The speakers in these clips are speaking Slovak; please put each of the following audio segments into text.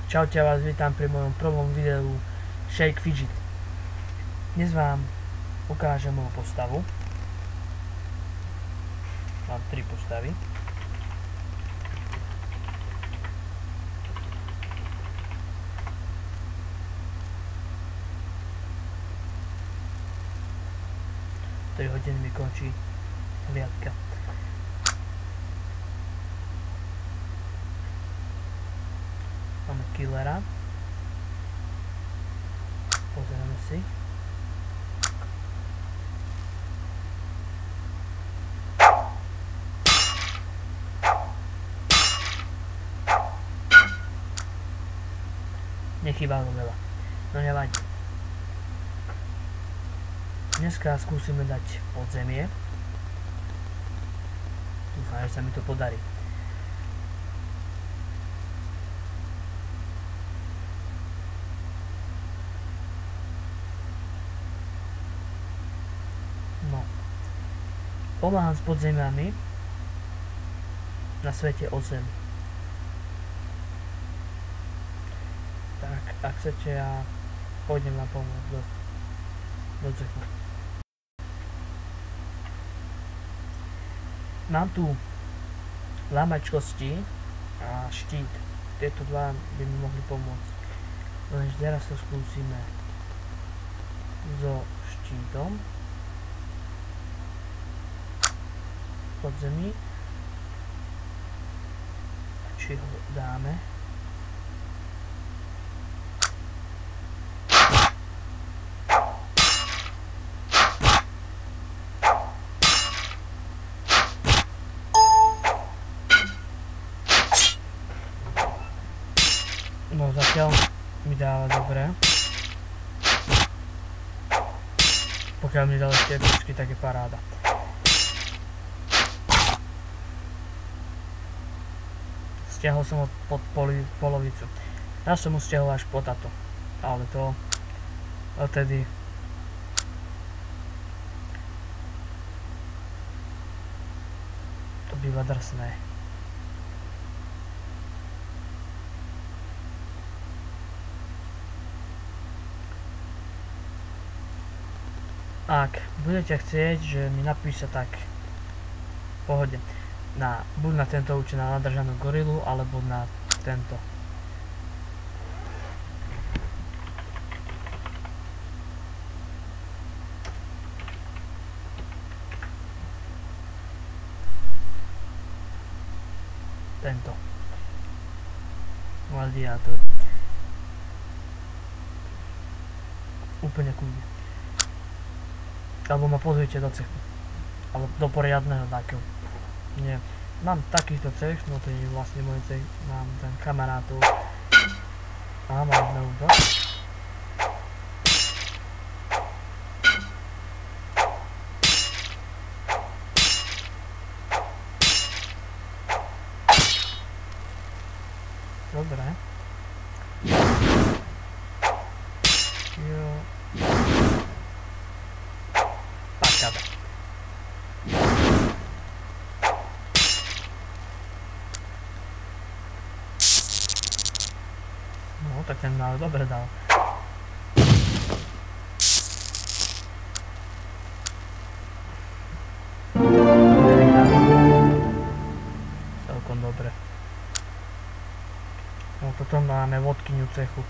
Čaute, vás vítam pri mojom prvom videu Shake Fidget. Dnes vám ukážem moju postavu. Mám 3 postavy. O 3 hodiny mi končí hliadka. Máme killera. Pozeráme si. Nechýba ho veľa. No nevadí. Dneska skúsime dať podzemie. Dúfam, že sa mi to podarí. No. Pomáham s podzemiami na svete 8. Tak, ak chcete, ja pôjdem na pomoc do cechu. Mám tu lámač kosti a štít. Tieto dva by mi mohli pomôcť. Lenže teraz to skúsime so štítom. Podzemí. Či ho dáme. No zatiaľ mi dáva dobre. Pokiaľ mi dal ešte epicky, tak je paráda. Stiahol som ho pod polovicu. Ja som mu stiahol až po táto. Ale to odtedy to býva drsné. Ak budete chcieť, že mi napíše, tak pohode. Buď na tento účet na nadržanú gorilu, alebo na tento. Tento. Gladiátor. Úplne kľudne. Alebo ma pozrite do cechu. Alebo do poriadneho takého. Nie. Mám takýchto cech, no to je vlastne môj cech. Mám ten kamarátov. A mám jedno útok. Dobre. Jo. Pačada. No, tak ten ale dobre dal. Celkom dobre. No, toto máme vodkyňu cechu.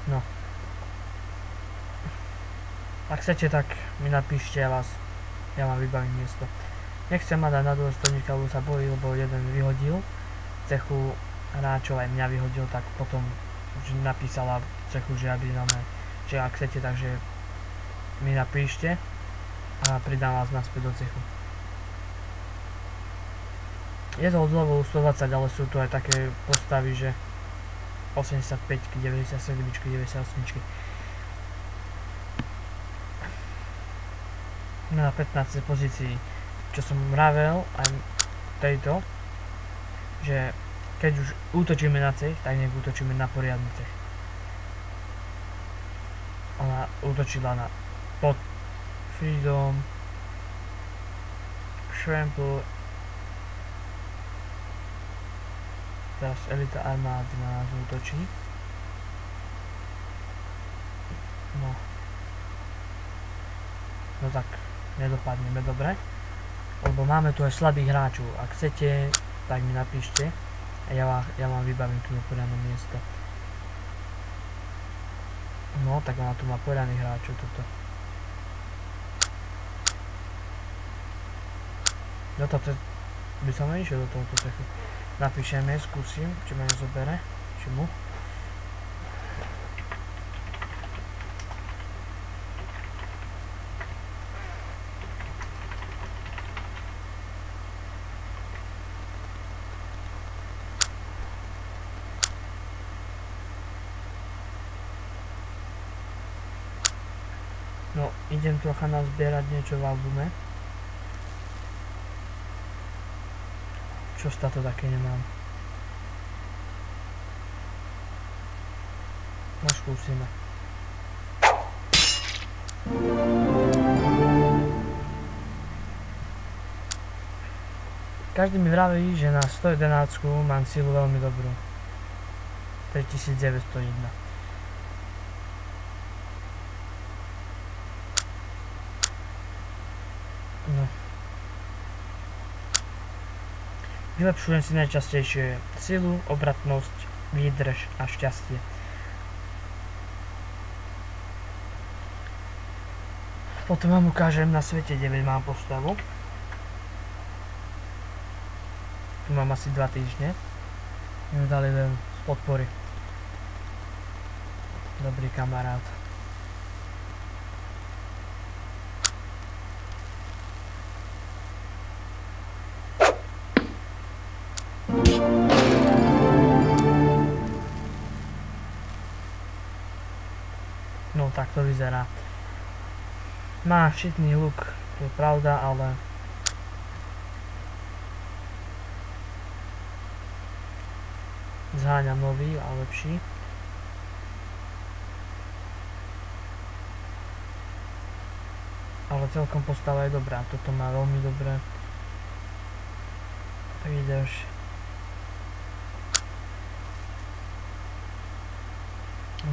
No. Ak chcete, tak mi napíšte, ja vám vybavím miesto. Nechcem ma dať na dôstojníka, lebo sa bojí, lebo jeden vyhodil cechu hráčov, aj mňa vyhodil, tak potom už napísala cechu, že aby že ak chcete, takže mi napíšte a pridám vás naspäť do cechu. Je to od levelu 120, ale sú tu aj také postavy, že 85, 97, 98. Na 15. pozícii. Čo som vravel aj tejto, že keď už útočíme na cech, tak nech útočíme na poriadny cech. Ona útočila na pod Freedom, Shrimple Teraz elita armády na nás útočí. No tak, nedopadneme dobre. Lebo máme tu aj slabých hráčov. Ak chcete, tak mi napíšte. A ja vám vybavím tu poriadne miesto. No, tak ona tu má poriadnych hráčov toto. No toto by som nešiel do tohoto cechu. Napíšeme, skúsim, či ma nezobere. Či mu. No, idem trocha nazbierať niečo v albume. Čo to také nemám. No, skúsime. Každý mi vraví, že na 111 mám silu veľmi dobrú. 3901. No. Vylepšujem si najčastejšie silu, obratnosť, výdrž a šťastie. Potom vám ukážem na svete 9 mám postavu. Tu mám asi 2 týždne. Mi dali len z podpory. Dobrý kamarát. No tak to vyzerá. Má šitný luk, to je pravda, ale zháňam nový a lepší. Ale celkom postava je dobrá, toto má veľmi dobré. Vidíš.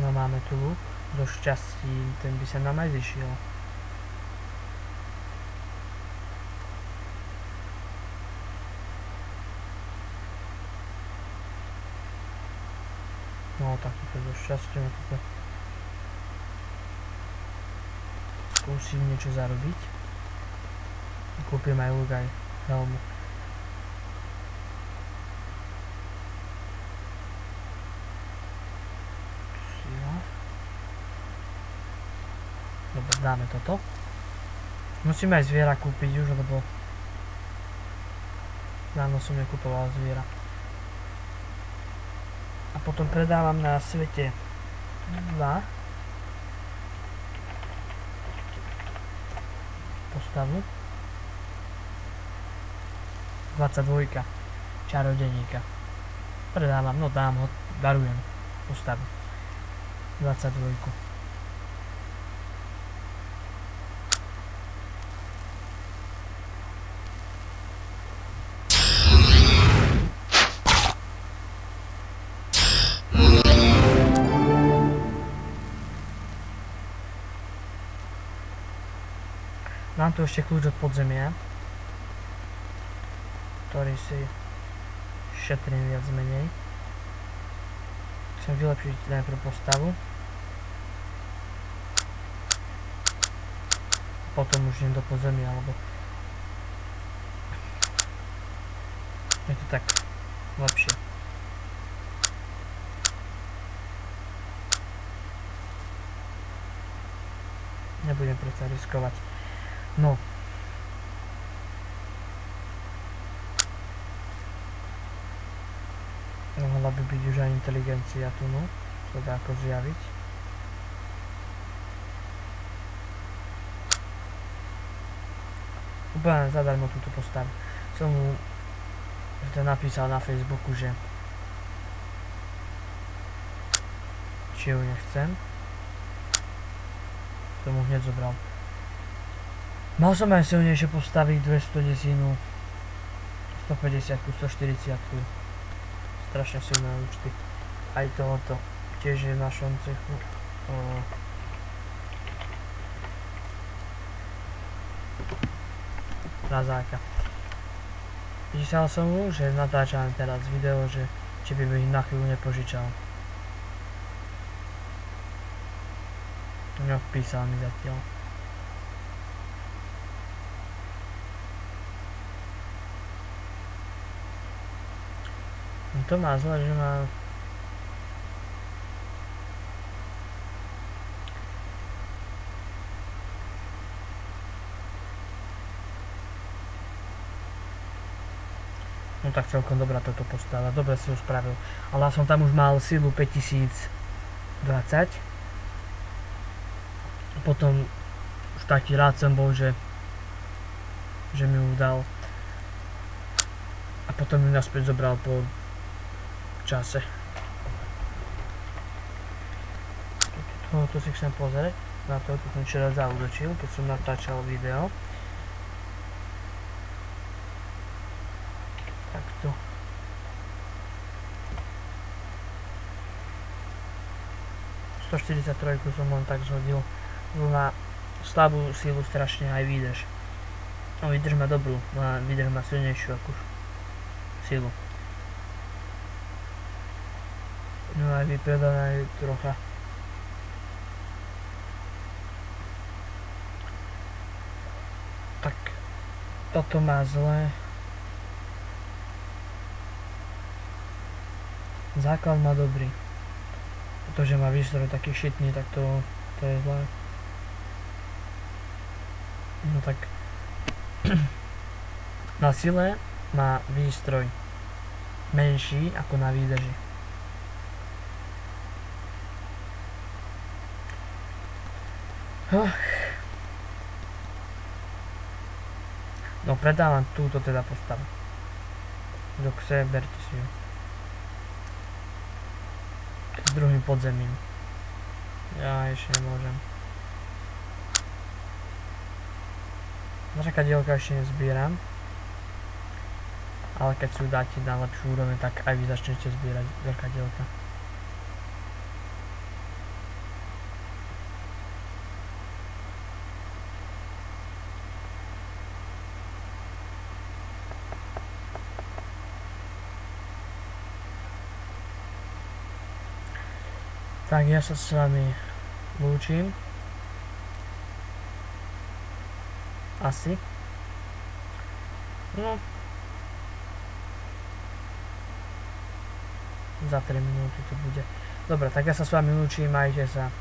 No máme tu luk, do šťastí, ten by sa nám aj vyšiel. No tak to je do šťastia, toto. Skúsim niečo zarobiť. Kúpim aj luk, aj helmu. Dobre, dáme toto. Musíme aj zviera kúpiť už, lebo dávno som nekúpoval zviera. A potom predávam na svete 2 postavu. 22 čarodeníka. Predávam, no dám ho, darujem postavu. 22. Mám tu ešte kľúč od podzemia, ktorý si šetrím viac menej. Chcem vylepšiť najprv postavu. Potom už idem do podzemia, lebo je to tak lepšie. Nebudem predsa riskovať. No. Mohla by byť už aj inteligencia tu, no. To dá ako zjaviť. Úplne zadarmo túto postavu. Som mu to napísal na Facebooku, že či ju nechcem. Som mu hneď zobral. Mal som aj silnejšie postaviť 210, 150, 140, strašne silné účty. Aj tohoto tiež je v našom cechu. Razáka. Písal som mu, že natáčam teraz video, že či by mi na chvíľu nepožičal. Neodpísal mi zatiaľ. To má zle, že má... No tak celkom dobrá toto postava, dobre si ho spravil. Ale ja som tam už mal silu 5020. Potom už taký rád som bol, že mi ju dal. A potom ju naspäť zobral po čase. Tohoto si chcem pozrieť. Na tohoto som včera zaútočil, keď som natáčal video. Takto. ...143 som len tak zhodil. Na slabú silu strašne aj výdrž. No výdrž má dobrú, výdrž má silnejšiu ako silu. No aj vypredaná je trocha. Tak toto má zle. Základ má dobrý. Pretože má výstroj taký šitný, tak to je zlé. No tak na sile má výstroj menší ako na výdrži. No predávam túto teda postavu. Kto chce, berte si ju. S druhým podzemím. Ja ešte nemôžem. Zrkadielka ešte nezbieram. Ale keď si ju dáte na lepšiu úroveň, tak aj vy začnete zbierať zrkadielka. Tak ja sa s vami lúčim. Asi. No. Za 3 minúty to bude. Dobre, tak ja sa s vami lúčim, majte sa.